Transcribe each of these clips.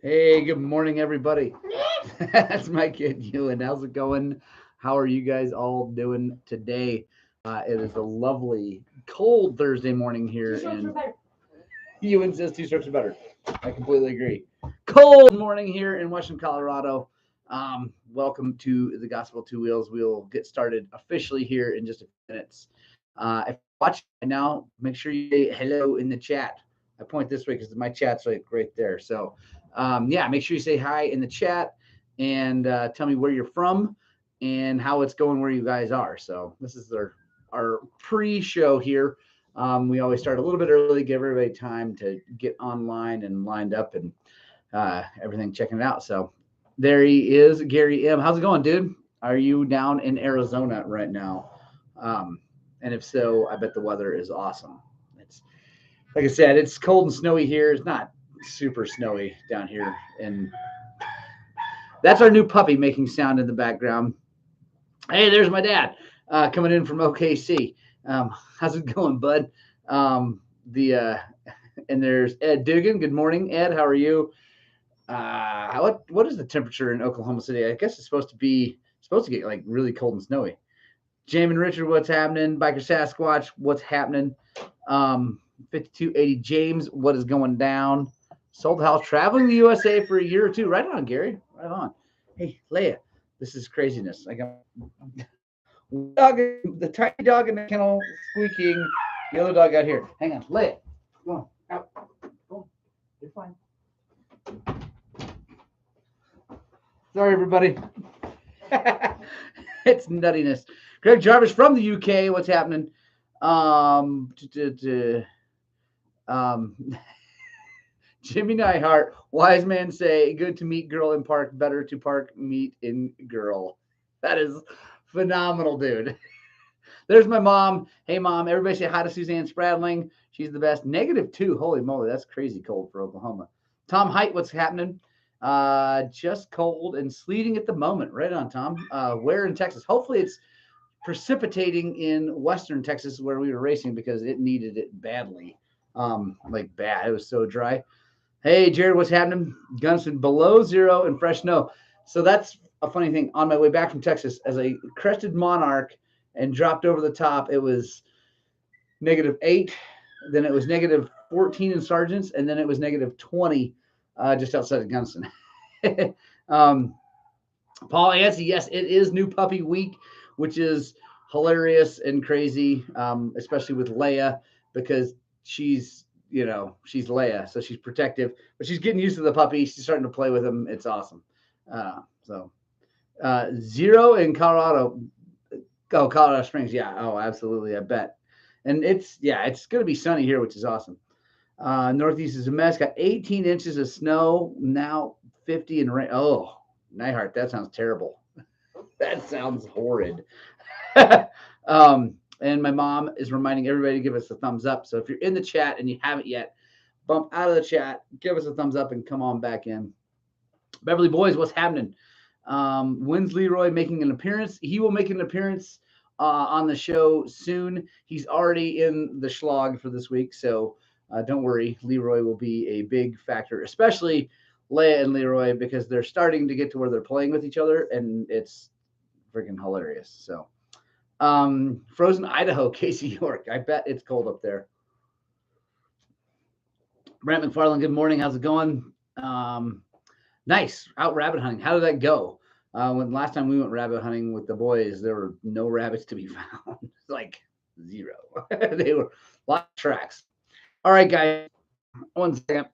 Hey, good morning, everybody. That's my kid, Ewan. How's it going? How are you guys all doing today? It is a lovely, cold Thursday morning here in Ewan says two strokes are better. I completely agree. Cold morning here in Western Colorado. Welcome to the Gospel Two Wheels. We'll get started officially here in just a few minutes. If you're watching right now, make sure you say hello in the chat. I point this way because my chat's right there. So, yeah, make sure you say hi in the chat and tell me where you're from and how it's going where you guys are. So, this is our pre-show here. We always start a little bit early, give everybody time to get online and lined up and everything checking it out. So there he is, Gary M. How's it going, dude? Are you down in Arizona right now? Um, and if so, I bet the weather is awesome. It's like I said, it's cold and snowy here. It's not super snowy down here, and that's our new puppy making sound in the background. Hey, there's my dad coming in from OKC. How's it going, bud? The and there's Ed Dugan. Good morning, Ed. How are you? What is the temperature in Oklahoma City? I guess it's supposed to get like really cold and snowy. Jamin Richard, what's happening? Biker Sasquatch, what's happening? 5280 James, what is going down? Sold house, traveling the USA for a year or two. Right on, Gary. Right on. Hey, Leia, this is craziness. I got dog, the tiny dog in the kennel squeaking. The other dog out here. Hang on, Leia. Come on, out. Go on. You're fine. Sorry, everybody. It's nuttiness. Greg Jarvis from the UK. What's happening? Um, um, Jimmy Neihart, wise man say, good to meet girl in park, better to park meet in girl. That is phenomenal, dude. There's my mom. Hey, mom. Everybody say hi to Suzanne Spradling. She's the best. -2. Holy moly, that's crazy cold for Oklahoma. Tom Height, what's happening? Just cold and sleeting at the moment. Right on, Tom. Where in Texas? Hopefully, it's precipitating in western Texas where we were racing because it needed it badly. Like bad. It was so dry. Hey, Jared, what's happening? Gunston below zero and fresh snow. So that's a funny thing. On my way back from Texas, as I crested Monarch and dropped over the top, it was -8. Then it was -14 in Sargents, and then it was -20 just outside of Gunston. um, Paul Yancey, yes, it is new puppy week, which is hilarious and crazy, especially with Leia because she's Leia, so she's protective, but she's getting used to the puppy. She's starting to play with him. It's awesome. Zero in Colorado. Oh, Colorado Springs. Yeah. Oh, absolutely. I bet. And it's going to be sunny here, which is awesome. Northeast is a mess. Got 18 inches of snow now, 50 in rain. Oh, Nightheart, that sounds terrible. That sounds horrid. And my mom is reminding everybody to give us a thumbs up. So if you're in the chat and you haven't yet, bump out of the chat, give us a thumbs up, and come on back in. Beverly Boys, what's happening? When's Leroy making an appearance? He will make an appearance on the show soon. He's already in the schlag for this week, so don't worry. Leroy will be a big factor, especially Leia and Leroy, because they're starting to get to where they're playing with each other, and it's freaking hilarious. So, Frozen Idaho, Casey York. I bet it's cold up there. Brent McFarland, good morning. How's it going? Nice. Out rabbit hunting. How did that go? When last time we went rabbit hunting with the boys, there were no rabbits to be found. Like zero. They were a lot of tracks. All right, guys. 1 second.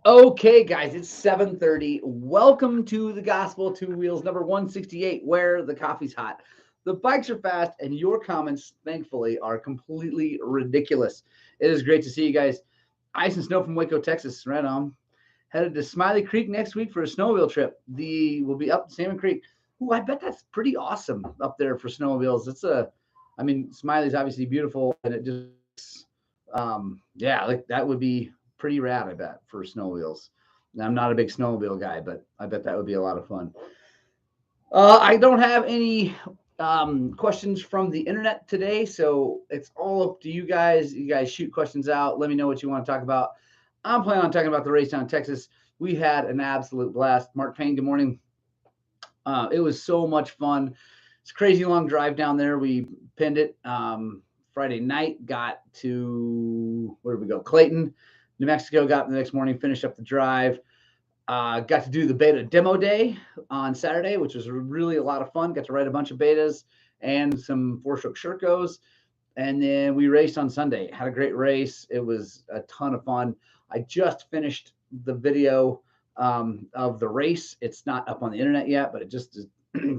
Okay, guys, it's 7:30. Welcome to the Gospel Two Wheels number 168, where the coffee's hot. The bikes are fast, and your comments, thankfully, are completely ridiculous. It is great to see you guys. Ice and snow from Waco, Texas. Right on. Headed to Smiley Creek next week for a snowmobile trip. We'll be up Salmon Creek. Ooh, I bet that's pretty awesome up there for snowmobiles. Smiley's obviously beautiful, and it just, yeah, like that would be pretty rad, I bet, for snowmobiles. Now, I'm not a big snowmobile guy, but I bet that would be a lot of fun. I don't have any questions from the internet today. So it's all up to you guys. You guys shoot questions out. Let me know what you want to talk about. I'm planning on talking about the race down in Texas. We had an absolute blast. Mark Payne, good morning. It was so much fun. It's a crazy long drive down there. We pinned it Friday night, got to, where did we go? Clayton, New Mexico, got the next morning, finished up the drive. Got to do the beta demo day on Saturday, which was really a lot of fun. Got to ride a bunch of betas and some four-stroke Shercos. And then we raced on Sunday. Had a great race. It was a ton of fun. I just finished the video of the race. It's not up on the internet yet, but it just is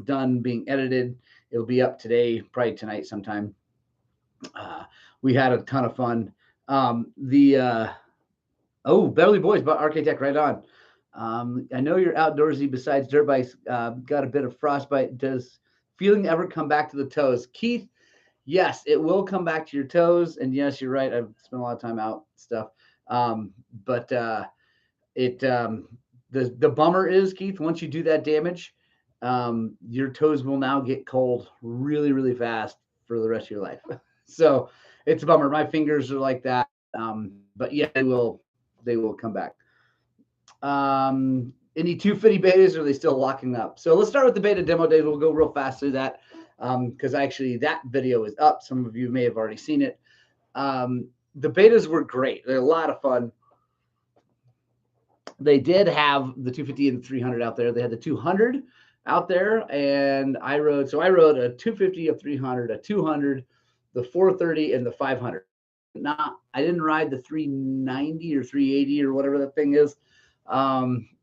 done being edited. It'll be up today, probably tonight sometime. We had a ton of fun. Beverly Boys, but Architect, right on. I know you're outdoorsy besides dirt bikes. Got a bit of frostbite. Does feeling ever come back to the toes? Keith, yes, it will come back to your toes. And yes, you're right. I've spent a lot of time out stuff. The bummer is, Keith, once you do that damage, your toes will now get cold really, really fast for the rest of your life. So it's a bummer. My fingers are like that. But yeah, they will come back. Any 250 betas, or are they still locking up? So let's start with the beta demo days. We'll go real fast through that because actually that video is up. Some of you may have already seen it. The betas were great. They're a lot of fun. They did have the 250 and 300 out there. They had the 200 out there, and I rode a 250, a 300, a 200, the 430, and the 500. I didn't ride the 390 or 380 or whatever that thing is.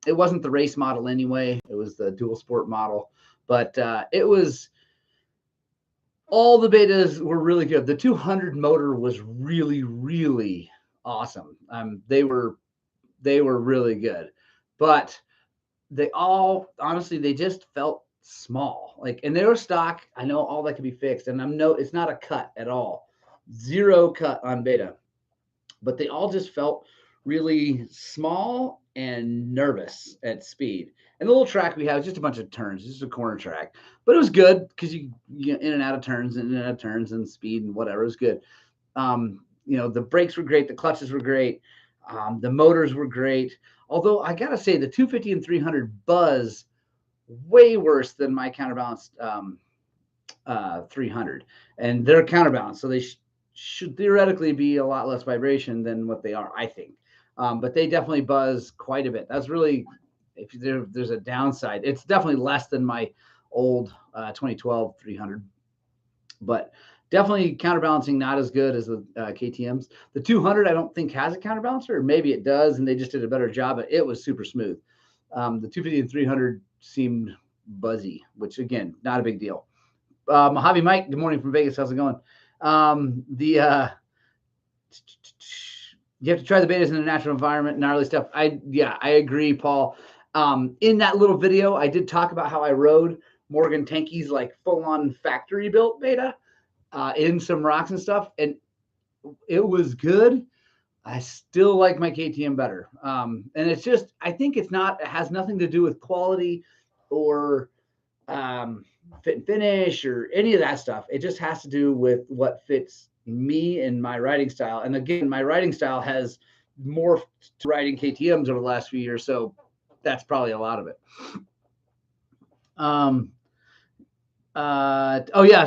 It wasn't the race model anyway. It was the dual sport model, but it was, all the betas were really good. The 200 motor was really, really awesome. They were really good, but they all, honestly, they just felt small. And they were stock. I know all that can be fixed, and it's not a cut at all. Zero cut on beta, but they all just felt really small and nervous at speed. And the little track we had was just a bunch of turns, just a corner track, but it was good because you get in and out of turns and speed and whatever. It was good. The brakes were great. The clutches were great. The motors were great. Although I got to say the 250 and 300 buzz way worse than my counterbalanced 300, and they're counterbalanced. So they should theoretically be a lot less vibration than what they are, I think. But they definitely buzz quite a bit. That's really, if there's a downside, it's definitely less than my old 2012 300, but definitely counterbalancing not as good as the KTMs. The 200 I don't think has a counterbalancer, or maybe it does, and they just did a better job. But it was super smooth. The 250 and 300 seemed buzzy, which again, not a big deal. Mojave Mike, good morning from Vegas. How's it going? You have to try the betas in a natural environment, gnarly stuff. I agree, Paul. In that little video, I did talk about how I rode Morgan Tankey's full-on factory-built beta in some rocks and stuff, and it was good. I still like my KTM better. And it's just, I think it has nothing to do with quality or fit and finish or any of that stuff. It just has to do with what fits me and my riding style. And again, my riding style has morphed to riding KTMs over the last few years, so that's probably a lot of it.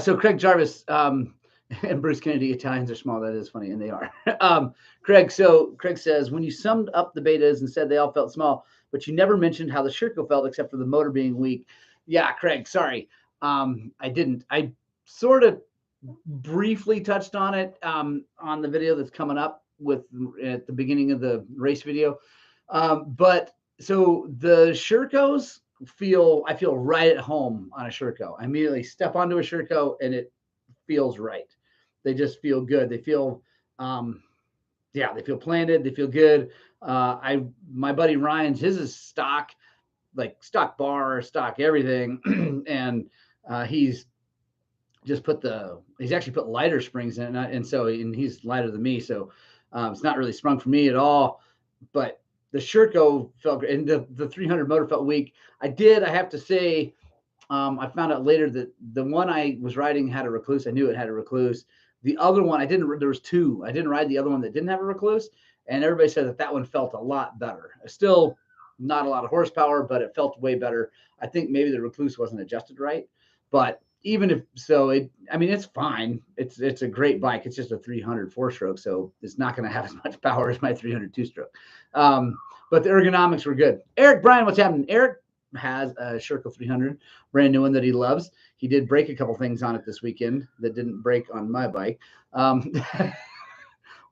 So Craig Jarvis and Bruce Kennedy, Italians are small. That is funny, and they are. Craig says, when you summed up the betas and said they all felt small, but you never mentioned how the Sherco felt except for the motor being weak. Yeah, Craig, sorry. I didn't. I sort of briefly touched on it on the video that's coming up at the beginning of the race video. But so the Shercos I feel right at home on a Sherco. I immediately step onto a Sherco and it feels right. They just feel good. They feel they feel planted. They feel good. My buddy Ryan's, his is stock, stock bar, stock everything, and he's actually put lighter springs in it, and he's lighter than me, so it's not really sprung for me at all. But the Sherco felt great, and the 300 motor felt weak. I have to say, I found out later that the one I was riding had a recluse. I knew it had a recluse. The other one, I didn't. There was two. I didn't ride the other one that didn't have a recluse, and everybody said that that one felt a lot better. Still not a lot of horsepower, but it felt way better. I think maybe the recluse wasn't adjusted right, but even if so, I mean, it's fine. It's a great bike. It's just a 300 4-stroke, so it's not going to have as much power as my 300 2-stroke. But the ergonomics were good. Eric Bryan, what's happening? Eric has a Sherco 300, brand new one that he loves. He did break a couple things on it this weekend that didn't break on my bike.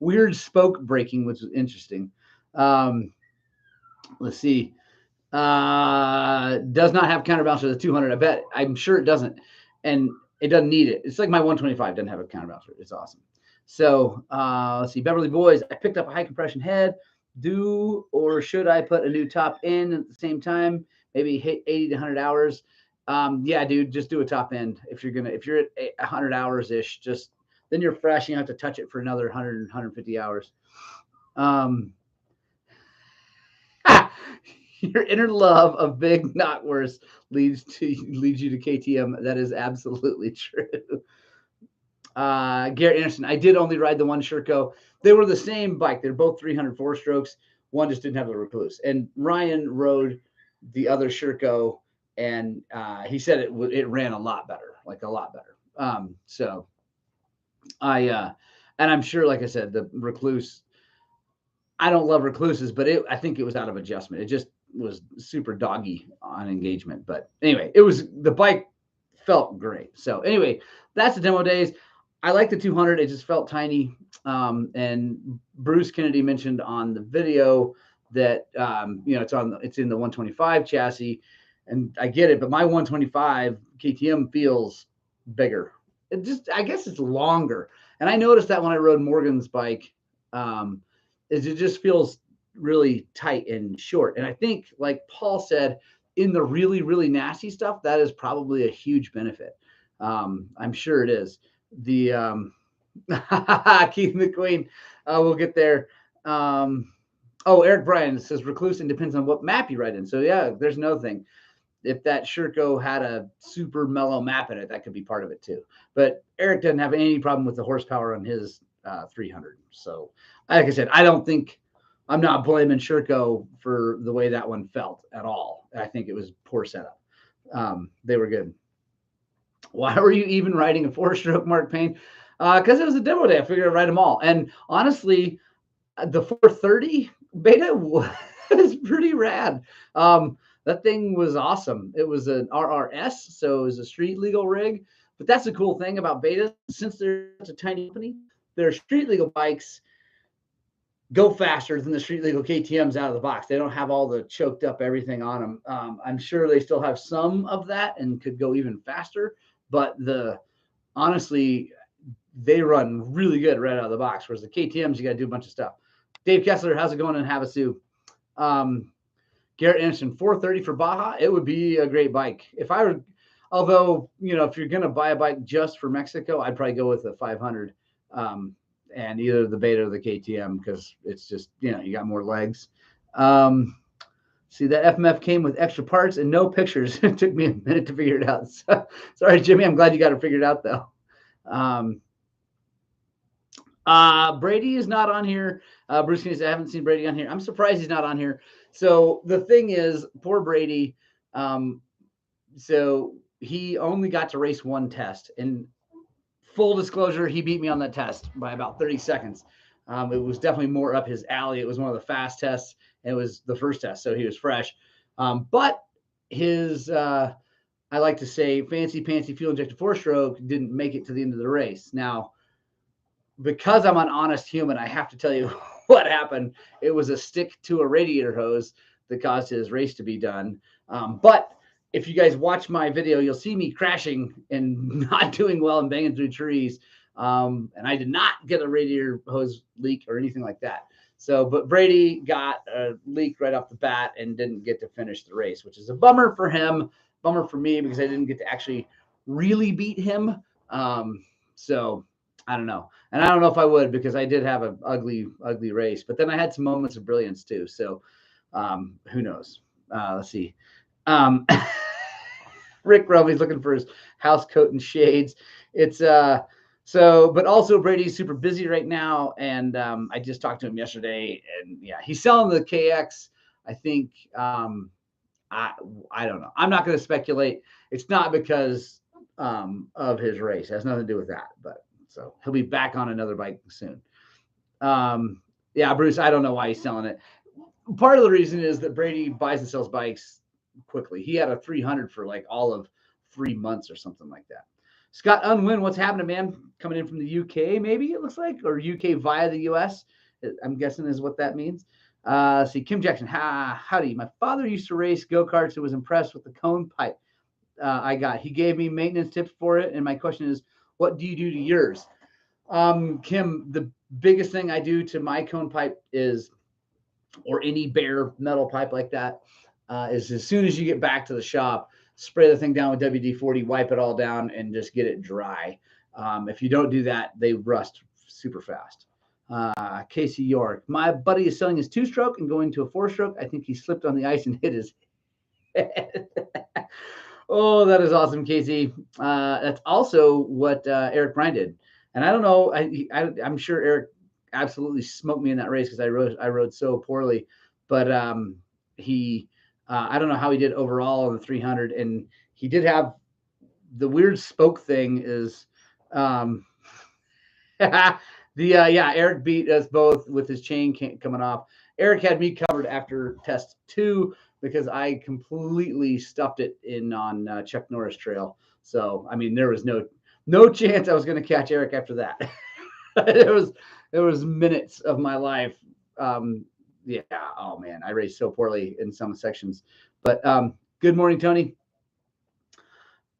Weird spoke breaking, which was interesting. Let's see. Does not have counterbalance for the 200. I'm sure it doesn't, and it doesn't need it. It's like my 125 doesn't have a counterbalance. It's awesome. So let's see. Beverly Boys, I picked up a high compression head. Do or should I put a new top in at the same time? Maybe hit 80 to 100 hours. Yeah, dude, just do a top end. If you're at 100 hours ish, just then you're fresh. You don't have to touch it for another 100, 150 hours. Your inner love of big knotworths leads you to KTM. That is absolutely true. Garrett Anderson, I did only ride the one Sherco. They were the same bike. They're both 300 4-strokes. One just didn't have a recluse. And Ryan rode the other Sherco, and he said it ran a lot better, like a lot better. So and I'm sure, like I said, the recluse, I don't love recluses, but I think it was out of adjustment. It just was super doggy on engagement. But anyway, the bike felt great. So anyway, that's the demo days. I like the 200. It just felt tiny. And Bruce Kennedy mentioned on the video that it's in the 125 chassis, and I get it, but my 125 KTM feels bigger. I guess it's longer. And I noticed that when I rode Morgan's bike, it just feels really tight and short. And I think, like Paul said, in the really, really nasty stuff, that is probably a huge benefit. I'm sure it is. The Keith McQueen, we'll get there. Eric Bryan says recluse and depends on what map you ride in. So yeah, there's another thing. If that Sherco had a super mellow map in it, that could be part of it too. But Eric doesn't have any problem with the horsepower on his 300. So like I said, I'm not blaming Sherco for the way that one felt at all. I think it was poor setup. They were good. Why were you even riding a 4-stroke, Mark Payne? Because it was a demo day. I figured I'd ride them all. And honestly, the 430 beta was pretty rad. That thing was awesome. It was an RRS, so it was a street legal rig. But that's the cool thing about betas. Since they're such a tiny company, their street legal bikes go faster than the street legal KTMs out of the box. They don't have all the choked up everything on them. I'm sure they still have some of that and could go even faster. But honestly, they run really good right out of the box. Whereas the KTMs, you got to do a bunch of stuff. Dave Kessler, how's it going in Havasu? Garrett Anderson, 430 for Baja. It would be a great bike. Although, if you're going to buy a bike just for Mexico, I'd probably go with a 500 and either the beta or the KTM, because it's just, you got more legs. See, that FMF came with extra parts and no pictures. It took me a minute to figure it out. So, sorry, Jimmy. I'm glad you got it figured out, though. Brady is not on here. Bruce says, I haven't seen Brady on here. I'm surprised he's not on here. So the thing is, poor Brady. So he only got to race one test. And full disclosure, he beat me on that test by about 30 seconds. It was definitely more up his alley. It was one of the fast tests. It was the first test, so he was fresh. But his, I like to say, fancy pantsy fuel injected 4-stroke didn't make it to the end of the race. Now, because I'm an honest human, I have to tell you what happened. It was a stick to a radiator hose that caused his race to be done. But if you guys watch my video, you'll see me crashing and not doing well and banging through trees. And I did not get a radiator hose leak or anything like that. So, but Brady got a leak right off the bat and didn't get to finish the race, which is a bummer for him, bummer for me, because I didn't get to actually really beat him. So I don't know. And I don't know if I would, because I did have an ugly, ugly race, but then I had some moments of brilliance too. So who knows? Let's see. Rick Rumley's looking for his house coat and shades. It's but also Brady's super busy right now, and I just talked to him yesterday, and yeah, he's selling the KX. I think I don't know. I'm not going to speculate. It's not because of his race. It has nothing to do with that. But so he'll be back on another bike soon. Yeah, Bruce, I don't know why he's selling it. Part of the reason is that Brady buys and sells bikes quickly. He had a 300 for like all of 3 months or something like that. Scott Unwin, what's happening, man? Coming in from the UK, maybe it looks like, or UK via the US. I'm guessing is what that means. See, Kim Jackson, howdy. My father used to race go-karts and was impressed with the cone pipe I got. He gave me maintenance tips for it, and my question is, what do you do to yours? Kim, the biggest thing I do to my cone pipe is, or any bare metal pipe like that, is as soon as you get back to the shop, spray the thing down with WD-40, wipe it all down, and just get it dry. If you don't do that, they rust super fast. Casey York, my buddy is selling his 2-stroke and going to a 4-stroke. I think he slipped on the ice and hit his head. Oh, that is awesome, Casey. That's also what Eric Bryan did. And I don't know, I'm sure Eric absolutely smoked me in that race because I rode so poorly. But I don't know how he did overall on the 300. And he did have the weird spoke thing is Eric beat us both with his chain coming off. Eric had me covered after test 2 because I completely stuffed it in on Chuck Norris Trail. So, I mean, there was no chance I was going to catch Eric after that. It was minutes of my life. Yeah. Oh man, I raced so poorly in some sections, but good morning, Tony.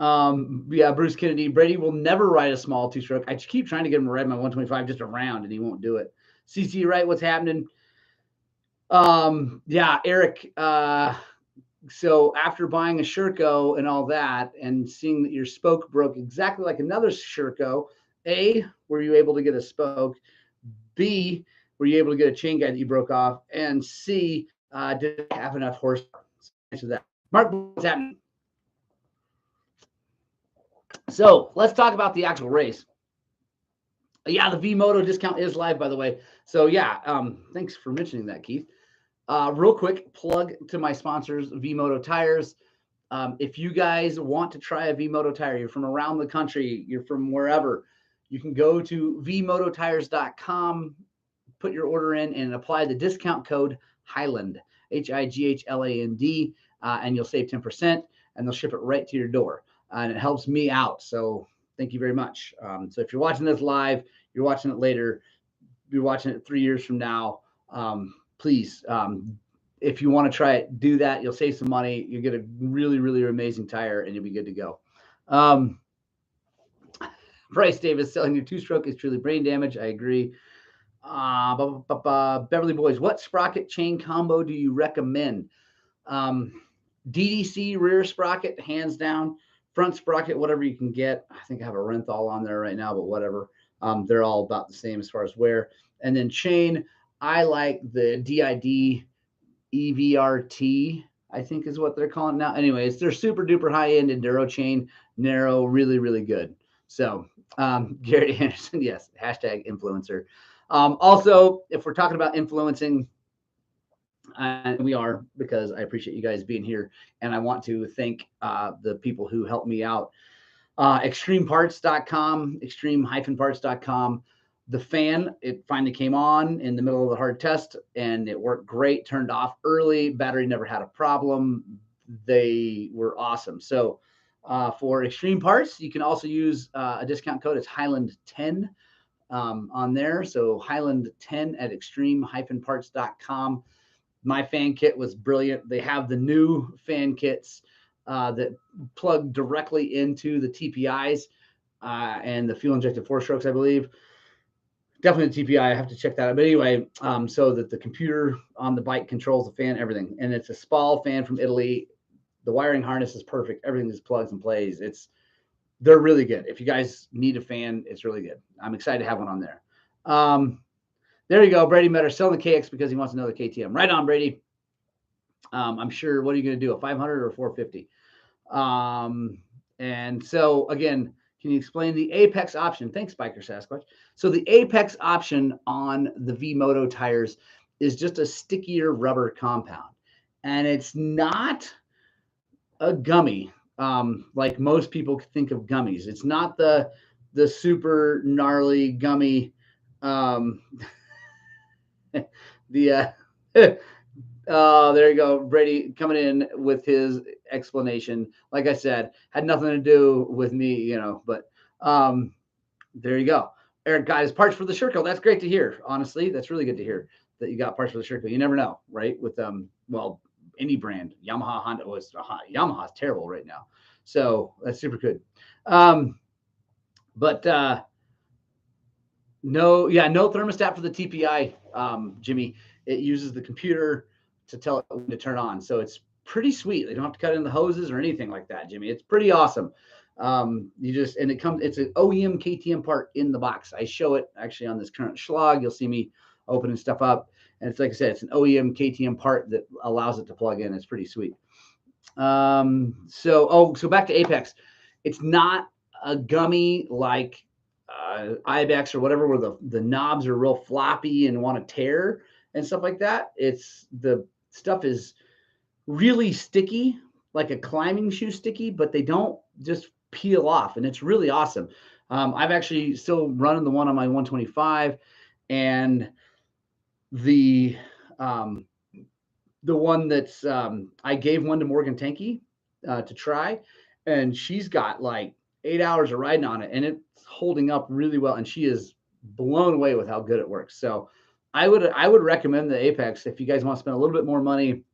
Yeah, Bruce Kennedy, Brady will never ride a small 2-stroke. I keep trying to get him to ride my 125 just around, and he won't do it. CC, right? What's happening? Yeah, Eric. So after buying a Sherco and all that, and seeing that your spoke broke exactly like another Sherco, A, were you able to get a spoke? B, were you able to get a chain guide that you broke off? And C, did it have enough horsepower? Answer that. Mark, what's happening? So let's talk about the actual race. Yeah, the V-Modo discount is live, by the way. So yeah, thanks for mentioning that, Keith. Real quick plug to my sponsors, V-Modo tires. If you guys want to try a V-Modo tire, you're from around the country, you're from wherever, you can go to vmototires.com, put your order in, and apply the discount code Highland, Highland, and you'll save 10%, and they'll ship it right to your door. And it helps me out. So thank you very much. So if you're watching this live, you're watching it later, you're watching it 3 years from now, please, if you want to try it, do that. You'll save some money. You'll get a really, really amazing tire, and you'll be good to go. Bryce Davis, selling your 2-stroke is truly brain damage. I agree. Beverly Boys, what sprocket chain combo do you recommend? DDC rear sprocket, hands down. Front sprocket, whatever you can get. I think I have a Renthal on there right now, but whatever. They're all about the same as far as wear. And then chain, I like the DID EVRT, I think is what they're calling it now. Anyways, they're super duper high end enduro chain, narrow, really, really good. So Gary Anderson, yes, hashtag influencer. Also, if we're talking about influencing, and we are, because I appreciate you guys being here, and I want to thank the people who helped me out. Extremeparts.com, extreme-parts.com. The fan, it finally came on in the middle of the hard test, and it worked great. Turned off early. Battery never had a problem. They were awesome. So for Extreme Parts, you can also use a discount code. It's Highland10 on there. So Highland10 at extreme-parts.com. My fan kit was brilliant. They have the new fan kits that plug directly into the TPIs and the fuel-injected 4-strokes, I believe. Definitely the TPI. I have to check that out. But anyway, so that the computer on the bike controls the fan, everything. And it's a Spal fan from Italy. The wiring harness is perfect. Everything just plugs and plays. They're really good. If you guys need a fan, it's really good. I'm excited to have one on there. There you go. Brady Metter selling the KX because he wants another KTM. Right on, Brady. I'm sure. What are you going to do? A 500 or a 450? And so again, can you explain the apex option? Thanks, Biker Sasquatch. So the apex option on the V-Modo tires is just a stickier rubber compound, and it's not a gummy like most people think of gummies. It's not the super gnarly gummy. The Oh, there you go. Brady coming in with his explanation. Like I said, had nothing to do with me, you know, but there you go. Eric got his parts for the Sherco. That's great to hear. Honestly, that's really good to hear that you got parts for the Sherco. You never know, right? With well, any brand, Yamaha, Honda Yamaha's terrible right now. So that's super good. But no thermostat for the TPI, Jimmy. It uses the computer to tell it when to turn on. So it's pretty sweet. They don't have to cut in the hoses or anything like that, Jimmy. It's pretty awesome. It's an OEM KTM part in the box. I show it actually on this current Schlog. You'll see me opening stuff up. And it's like I said, it's an OEM KTM part that allows it to plug in. It's pretty sweet. So back to Apex. It's not a gummy like Ibex or whatever, where the knobs are real floppy and want to tear and stuff like that. It's the stuff is really sticky, like a climbing shoe sticky, but they don't just peel off, and it's really awesome. I've actually still running the one on my 125, and the one that's I gave one to Morgan Tankey to try, and she's got like 8 hours of riding on it, and it's holding up really well, and she is blown away with how good it works. So I would recommend the Apex if you guys want to spend a little bit more money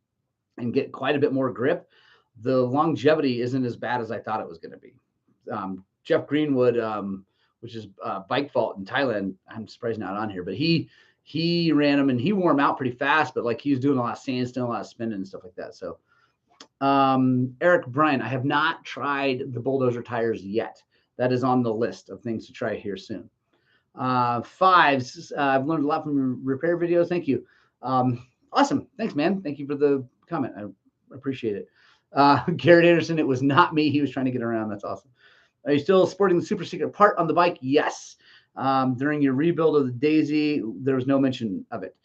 and get quite a bit more grip. The longevity isn't as bad as I thought it was going to be. Jeff Greenwood, which is Bike Vault in Thailand, I'm surprised not on here, but he ran them and he wore them out pretty fast, but like he was doing a lot of sandstone, a lot of spinning and stuff like that. So Eric Bryan, I have not tried the Bulldozer tires yet. That is on the list of things to try here soon. Fives, I've learned a lot from your repair videos. Thank you. Awesome. Thanks, man. Thank you for the comment. I appreciate it. Garrett Anderson, it was not me. He was trying to get around. That's awesome. Are you still sporting the super secret part on the bike? Yes. During your rebuild of the Daisy, there was no mention of it.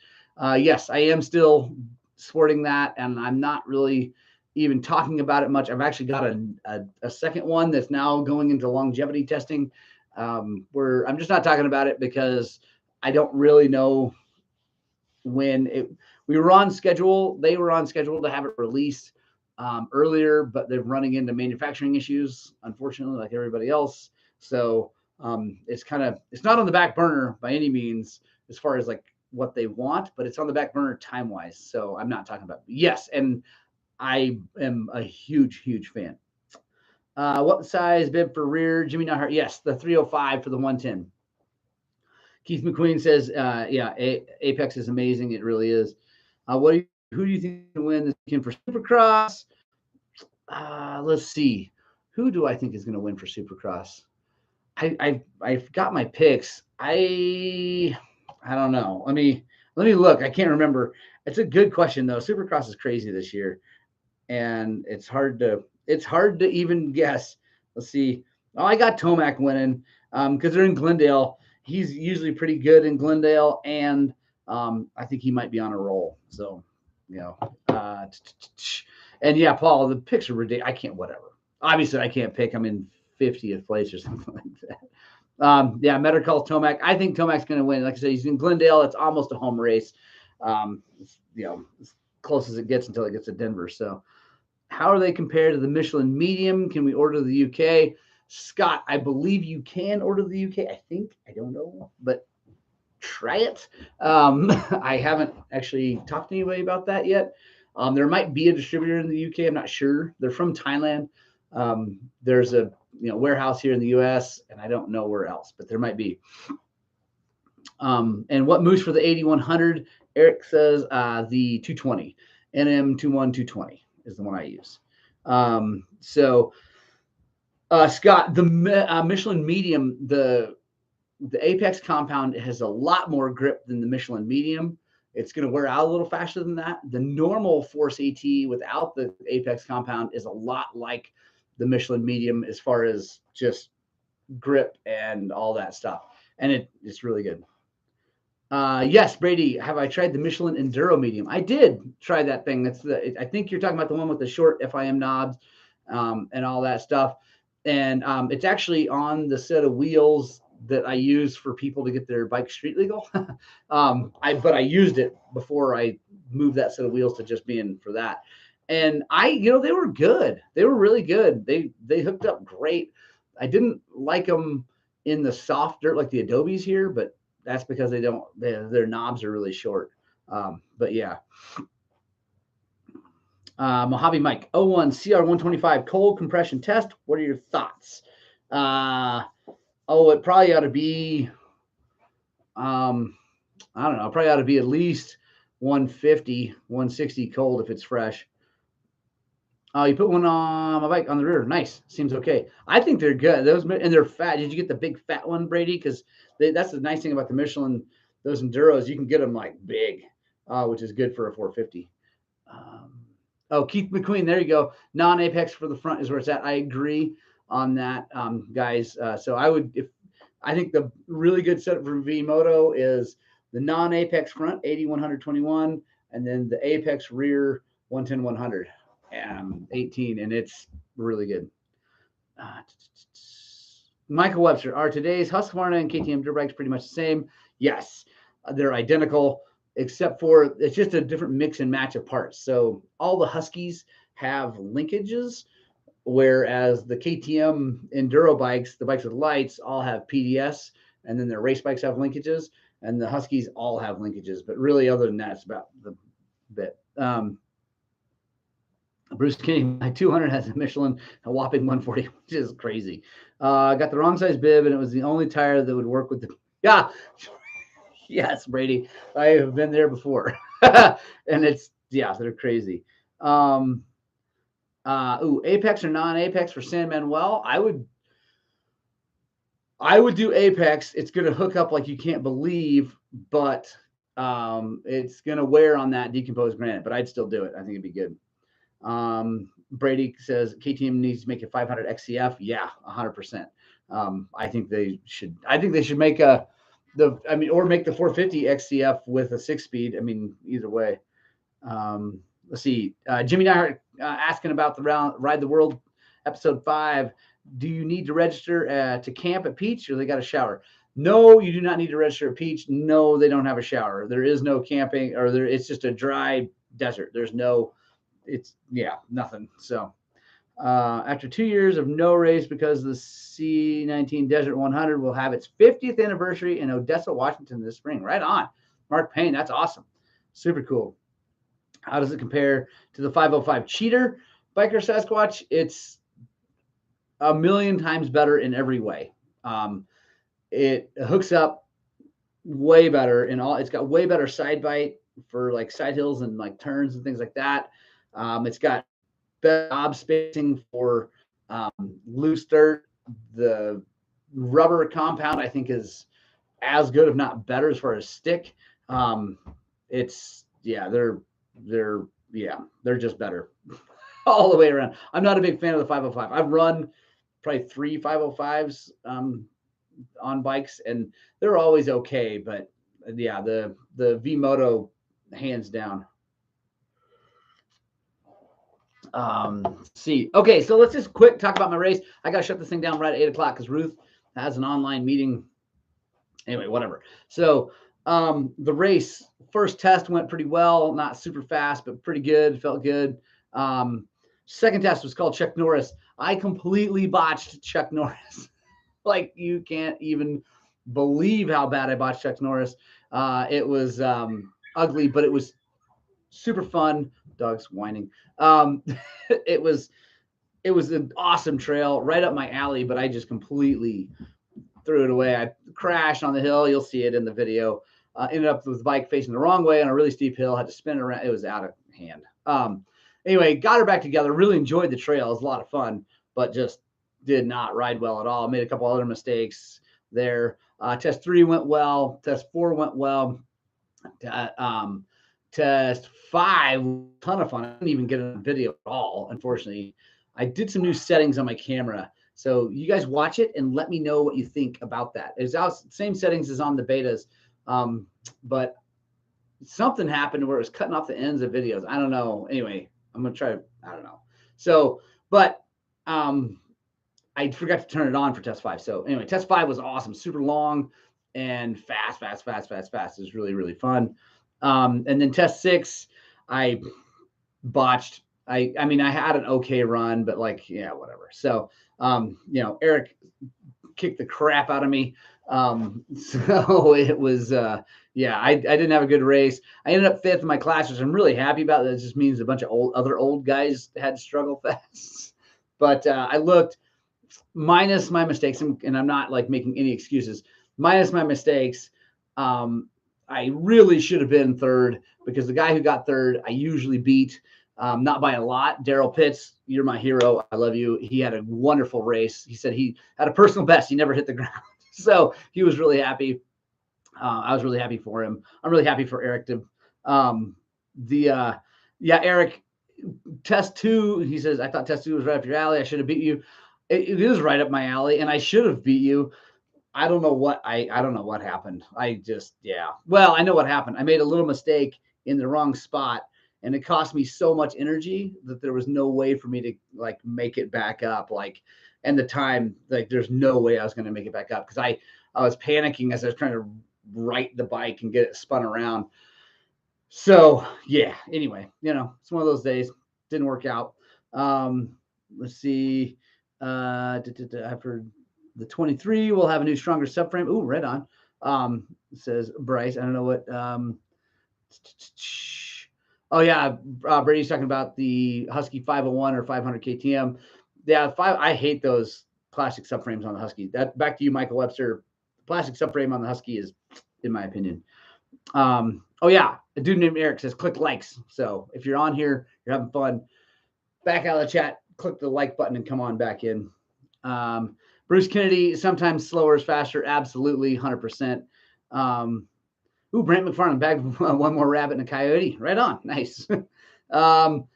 Yes, I am still sporting that, and I'm not really even talking about it much. I've actually got a second one that's now going into longevity testing, where I'm just not talking about it because I don't really know when we were on schedule. They were on schedule to have it released earlier, but they're running into manufacturing issues, unfortunately, like everybody else. So it's not on the back burner by any means as far as like what they want, but it's on the back burner time wise. So I'm not talking about it. Yes, and I am a huge fan. What size bib for rear? Jimmy Nahart? Yes, the 305 for the 110. Keith McQueen says, yeah, Apex is amazing. It really is. Who do you think will win this weekend for Supercross? Let's see. Who do I think is going to win for Supercross? I've got my picks. I don't know. Let me look. I can't remember. It's a good question though. Supercross is crazy this year, and it's hard to even guess. Let's see. Oh, I got Tomac winning because they're in Glendale. He's usually pretty good in Glendale, and I think he might be on a roll. So, you know, and yeah, Paul, the picks are ridiculous. I can't, whatever. Obviously, I can't pick. I'm in 50th place or something like that. Yeah, Metacall Tomac. I think Tomac's going to win. Like I said, he's in Glendale. It's almost a home race. You know, as close as it gets until it gets to Denver. So, how are they compared to the Michelin Medium? Can we order the UK? Scott, I believe you can order the UK. I think. I don't know, but try it. I haven't actually talked to anybody about that yet. There might be a distributor in the UK. I'm not sure. They're from Thailand. There's a warehouse here in the US, and I don't know where else, but there might be. And what moves for the 8100? Eric says the 220 NM21220 is the one I use. Scott, the Michelin Medium, the Apex compound has a lot more grip than the Michelin Medium. It's going to wear out a little faster than that. The normal Force AT without the Apex compound is a lot like the Michelin medium as far as just grip and all that stuff. And it's really good. Yes, Brady, have I tried the Michelin Enduro medium? I did try that thing. I think you're talking about the one with the short FIM knobs and all that stuff. And it's actually on the set of wheels that I use for people to get their bike street legal. But I used it before I moved that set of wheels to just being for that. And they were good. They were really good. They hooked up great. I didn't like them in the soft dirt like the Adobes here, but that's because their knobs are really short. But yeah. Mojave Mike, 01 CR125 cold compression test. What are your thoughts? It probably ought to be, I don't know, probably ought to be at least 150, 160 cold if it's fresh. You put one on my bike on the rear. Nice. Seems okay. I think they're good. Those, and they're fat. Did you get the big fat one, Brady? Because that's the nice thing about the Michelin, those Enduros, you can get them like big, which is good for a 450. Keith McQueen, there you go. Non-apex for the front is where it's at. I agree on that, guys. So I think the really good setup for V-Modo is the non-apex front 80 121, and then the apex rear 110 100. 18, and it's really good. Michael Webster, are today's Husqvarna and KTM dirt bikes pretty much the same? Yes, they're identical, except for it's just a different mix and match of parts. So all the Huskies have linkages, whereas the KTM enduro bikes, the bikes with lights, all have PDS, and then their race bikes have linkages, and the Huskies all have linkages. But really, other than that, it's about the bit. Bruce King, my 200 has a Michelin, a whopping 140, which is crazy. Got the wrong size bib, and it was the only tire that would work with the. Yeah, yes, Brady, I have been there before, and they're crazy. Apex or non-apex for San Manuel? I would do apex. It's going to hook up like you can't believe, but it's going to wear on that decomposed granite. But I'd still do it. I think it'd be good. Brady says KTM needs to make a 500 XCF. Yeah, 100%. I think they should make or make the 450 XCF with a 6-speed. I mean, either way. Let's see. Jimmy Nyhart asking about the Ride the World episode 5. Do you need to register to camp at Peach, or they got a shower? No, you do not need to register at Peach. No, they don't have a shower. There is no camping, it's just a dry desert. There's nothing. So after 2 years of no race because the C19 Desert 100 will have its 50th anniversary in Odessa, Washington this spring. Right on. Mark Payne, that's awesome. Super cool. How does it compare to the 505 Cheater Biker Sasquatch? It's a million times better in every way. It hooks up way better in all. It's got way better side bite for like side hills and like turns and things like that. It's got better knob spacing for loose dirt. The rubber compound, I think, is as good, if not better, as far as stick. They're just better all the way around. I'm not a big fan of the 505. I've run probably 3 505s on bikes, and they're always okay. But yeah, the V-Modo, hands down. See. Okay, so let's just quick talk about my race. I got to shut this thing down right at 8 o'clock because Ruth has an online meeting. Anyway, whatever. So the race, first test went pretty well. Not super fast, but pretty good. Felt good. Second test was called Chuck Norris. I completely botched Chuck Norris. Like, you can't even believe how bad I botched Chuck Norris. It was ugly, but it was super fun. Dog's whining. It was an awesome trail right up my alley, but I just completely threw it away. I crashed on the hill. You'll see it in the video. Ended up with the bike facing the wrong way on a really steep hill. Had to spin it around. It was out of hand. Anyway, got her back together. Really enjoyed the trail. It was a lot of fun, but just did not ride well at all. Made a couple other mistakes there. Test 3 went well. Test 4 went well. Test 5, ton of fun. I didn't even get a video at all, unfortunately. I did some new settings on my camera. So you guys watch it and let me know what you think about that. It's out same settings as on the betas, but something happened where it was cutting off the ends of videos. I don't know. Anyway, I'm gonna try. I don't know. So, but I forgot to turn it on for test 5. So anyway, test 5 was awesome, super long and fast. It was really, really fun. And then test 6, I botched. I mean, I had an okay run, but like, yeah, whatever. So, Eric kicked the crap out of me. So it was, I didn't have a good race. I ended up 5th in my class, which I'm really happy about. That just means a bunch of other old guys had struggle fast. But I looked, minus my mistakes, and I'm not like making any excuses, minus my mistakes, I really should have been 3rd, because the guy who got 3rd, I usually beat, not by a lot. Daryl Pitts, you're my hero. I love you. He had a wonderful race. He said he had a personal best. He never hit the ground. So he was really happy. I was really happy for him. I'm really happy for Eric to, Eric, test 2, he says, I thought test 2 was right up your alley. I should have beat you. It is right up my alley, and I should have beat you. I don't know what I don't know what happened. Well, I know what happened. I made a little mistake in the wrong spot, and it cost me so much energy that there was no way for me to like make it back up. Like, and the time, like, there's no way I was going to make it back up, because I was panicking as I was trying to right the bike and get it spun around. So yeah, anyway, it's one of those days. Didn't work out. Let's see. After the 23, we'll have a new, stronger subframe. Ooh, right on. Says Bryce. I don't know what. Brady's talking about the Husky 501 or 500 KTM. Yeah, I hate those plastic subframes on the Husky. That, back to you, Michael Webster. The plastic subframe on the Husky is, in my opinion. A dude named Eric says click likes. So if you're on here, you're having fun, back out of the chat, click the like button and come on back in. Bruce Kennedy, sometimes slower is faster. Absolutely, 100%. Brent McFarland bagged one more rabbit and a coyote. Right on. Nice. It wasn't,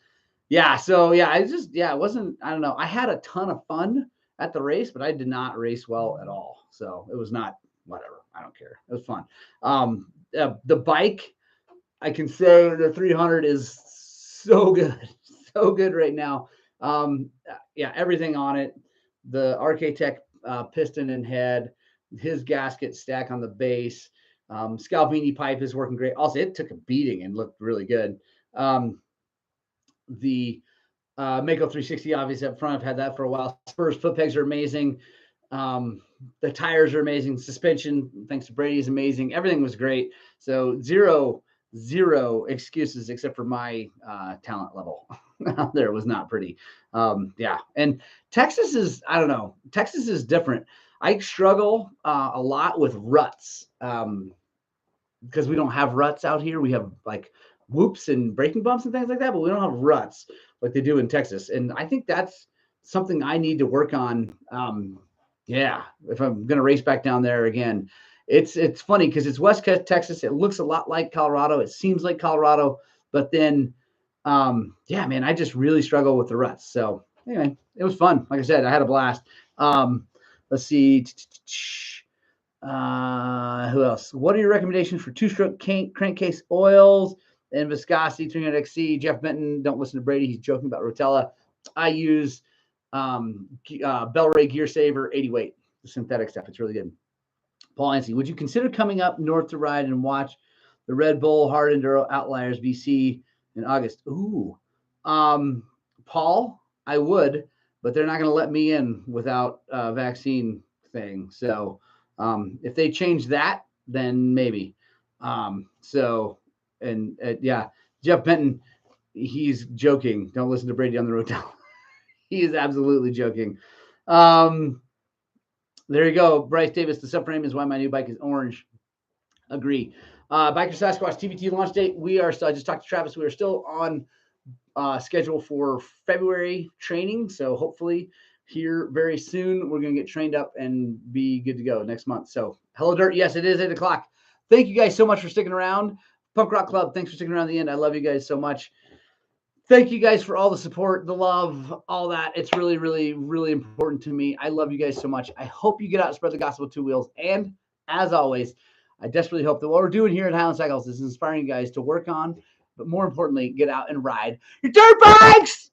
I don't know. I had a ton of fun at the race, but I did not race well at all. So it was not, whatever. I don't care. It was fun. The bike, I can say the 300 is so good. So good right now. Everything on it. The RK Tech piston and head, his gasket stack on the base. Scalpini pipe is working great. Also, it took a beating and looked really good. The Mako 360, obviously up front, I've had that for a while. Spurs foot pegs are amazing. The tires are amazing. Suspension, thanks to Brady, is amazing. Everything was great. So zero excuses except for my talent level. There was not pretty. And Texas is, I don't know. Texas is different. I struggle a lot with ruts because we don't have ruts out here. We have like whoops and braking bumps and things like that, but we don't have ruts like they do in Texas. And I think that's something I need to work on. If I'm going to race back down there again. It's funny because it's West Texas. It looks a lot like Colorado. It seems like Colorado, but then, I just really struggle with the ruts. So anyway, it was fun. Like I said, I had a blast. Let's see. Who else? What are your recommendations for 2-stroke crankcase oils and viscosity 300XC? Jeff Benton, don't listen to Brady. He's joking about Rotella. I use Bellray Gear Saver 80 weight, the synthetic stuff. It's really good. Paul Anstey, would you consider coming up north to ride and watch the Red Bull Hard Enduro Outliers VC in August? Paul, I would, but they're not going to let me in without a vaccine thing. So if they change that, then maybe. Jeff Benton, he's joking. Don't listen to Brady on the road. He is absolutely joking. There you go. Bryce Davis, the subframe is why my new bike is orange. Agree. Biker Sasquatch TBT launch date. I just talked to Travis. We are still on schedule for February training. So hopefully here very soon, we're going to get trained up and be good to go next month. So hello, Dirt. Yes, it is 8 o'clock. Thank you guys so much for sticking around. Punk Rock Club, thanks for sticking around to the end. I love you guys so much. Thank you guys for all the support, the love, all that. It's really, really, really important to me. I love you guys so much. I hope you get out and spread the gospel of two wheels. And as always, I desperately hope that what we're doing here at Highland Cycles is inspiring you guys to work on, but more importantly, get out and ride your dirt bikes.